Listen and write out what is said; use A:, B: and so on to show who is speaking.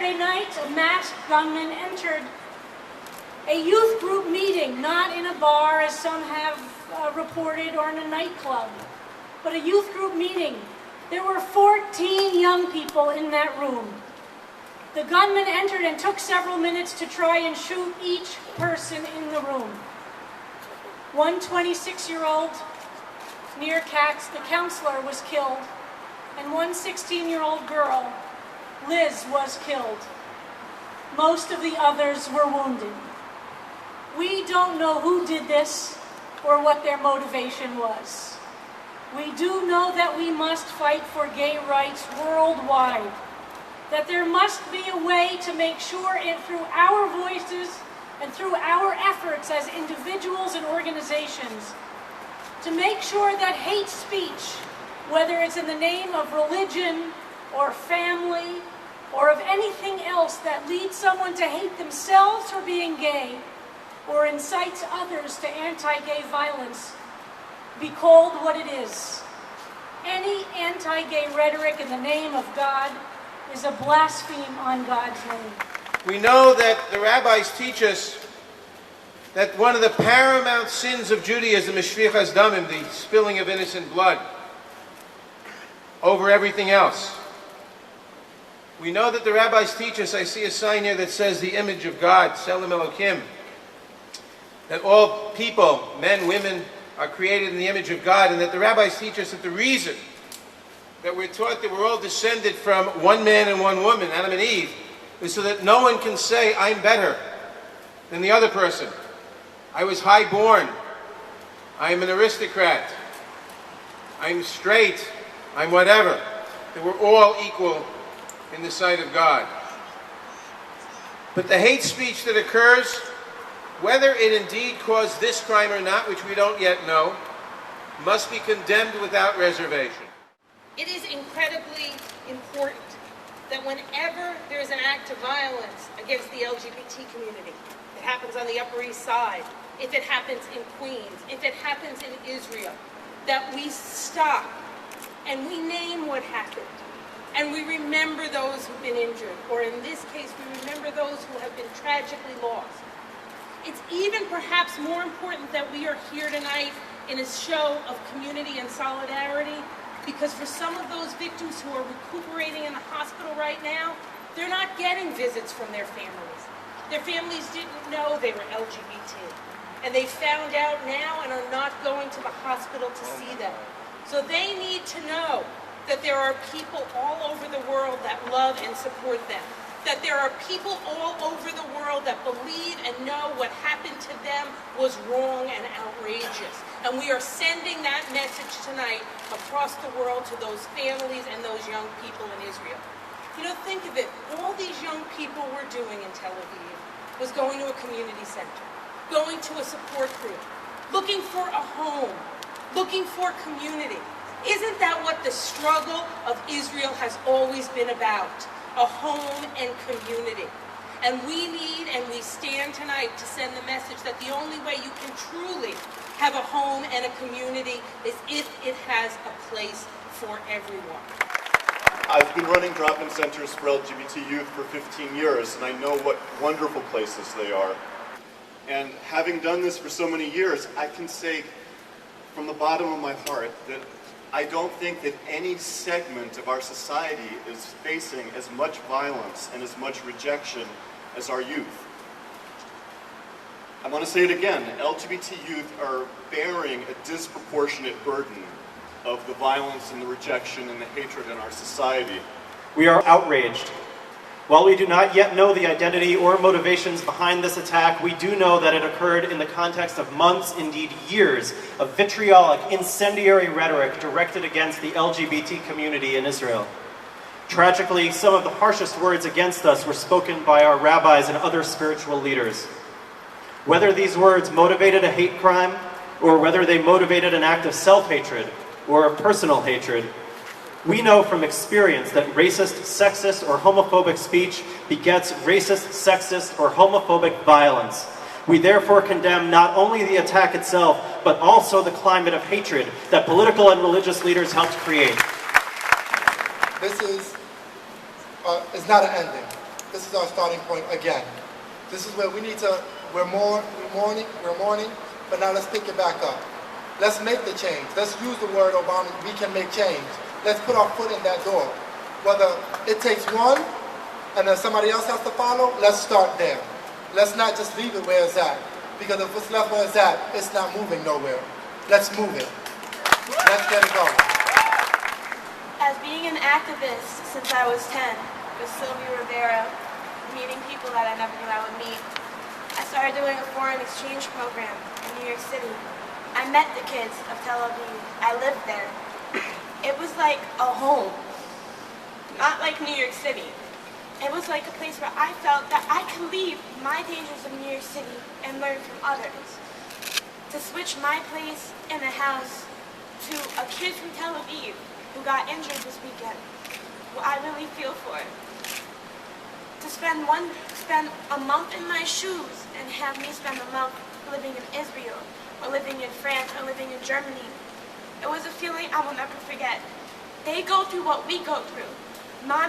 A: Saturday night, a masked gunman entered a youth group meeting, not in a bar as some have reported or in a nightclub, but a youth group meeting. There were 14 young people in that room. The gunman entered and took several minutes to try and shoot each person in the room. One 26-year-old Nir Katz, the counselor, was killed, and one 16-year-old girl, Liz, was killed. Most of the others were wounded. We don't know who did this or what their motivation was. We do know that we must fight for gay rights worldwide, that there must be a way to make sure through our voices and through our efforts as individuals and organizations, to make sure that hate speech, whether it's in the name of religion or family or of anything else that leads someone to hate themselves for being gay or incites others to anti-gay violence, be called what it is. Any anti-gay rhetoric in the name of God is a blaspheme on God's name.
B: We know that the rabbis teach us that one of the paramount sins of Judaism is shvichas damim, the spilling of innocent blood, over everything else. We know that the rabbis teach us, I see a sign here that says the image of God, Tselem Elokim, that all people, men, women, are created in the image of God, and that the rabbis teach us that the reason that we're taught that we're all descended from one man and one woman, Adam and Eve, is so that no one can say, I'm better than the other person. I was high-born. I'm an aristocrat. I'm straight. I'm whatever. That we're all equal in the sight of God. But the hate speech that occurs, whether it indeed caused this crime or not, which we don't yet know, must be condemned without reservation.
C: It is incredibly important that whenever there is an act of violence against the LGBT community, it happens on the Upper East Side, if it happens in Queens, if it happens in Israel, that we stop and we name what happened. And we remember those who've been injured, or in this case, we remember those who have been tragically lost. It's even perhaps more important that we are here tonight in a show of community and solidarity, because for some of those victims who are recuperating in the hospital right now, they're not getting visits from their families. Their families didn't know they were LGBT, and they found out now and are not going to the hospital to see them. So they need to know that there are people all over the world that love and support them, that there are people all over the world that believe and know what happened to them was wrong and outrageous. And we are sending that message tonight across the world to those families and those young people in Israel. You know, think of it. All these young people were doing in Tel Aviv was going to a community center, going to a support group, looking for a home, looking for community. Isn't that what the struggle of Israel has always been about? A home and community. And we need and we stand tonight to send the message that the only way you can truly have a home and a community is if it has a place for everyone.
D: I've been running drop-in centers for LGBT youth for 15 years, and I know what wonderful places they are. And having done this for so many years, I can say from the bottom of my heart that I don't think that any segment of our society is facing as much violence and as much rejection as our youth. I want to say it again, LGBT youth are bearing a disproportionate burden of the violence and the rejection and the hatred in our society.
E: We are outraged. While we do not yet know the identity or motivations behind this attack, we do know that it occurred in the context of months, indeed years, of vitriolic, incendiary rhetoric directed against the LGBT community in Israel. Tragically, some of the harshest words against us were spoken by our rabbis and other spiritual leaders. Whether these words motivated a hate crime, or whether they motivated an act of self-hatred or personal hatred, we know from experience that racist, sexist, or homophobic speech begets racist, sexist, or homophobic violence. We therefore condemn not only the attack itself, but also the climate of hatred that political and religious leaders helped create.
F: This is not an ending. This is our starting point again. This is where we need to, we're mourning, but now let's pick it back up. Let's make the change. Let's use the word Obama, we can make change. Let's put our foot in that door. Whether it takes one and then somebody else has to follow, let's start there. Let's not just leave it where it's at. Because if it's left where it's at, it's not moving nowhere. Let's move it. Let's get it going.
G: As being an activist since I was 10, with Sylvia Rivera, meeting people that I never knew I would meet, I started doing a foreign exchange program in New York City. I met the kids of Tel Aviv. I lived there. It was like a home, not like New York City. It was like a place where I felt that I could leave my dangers of New York City and learn from others. To switch my place in the house to a kid from Tel Aviv who got injured this weekend, who I really feel for. To spend a month in my shoes and have me spend a month living in Israel, or living in France, or living in Germany. It was a feeling I will never forget. They go through what we go through.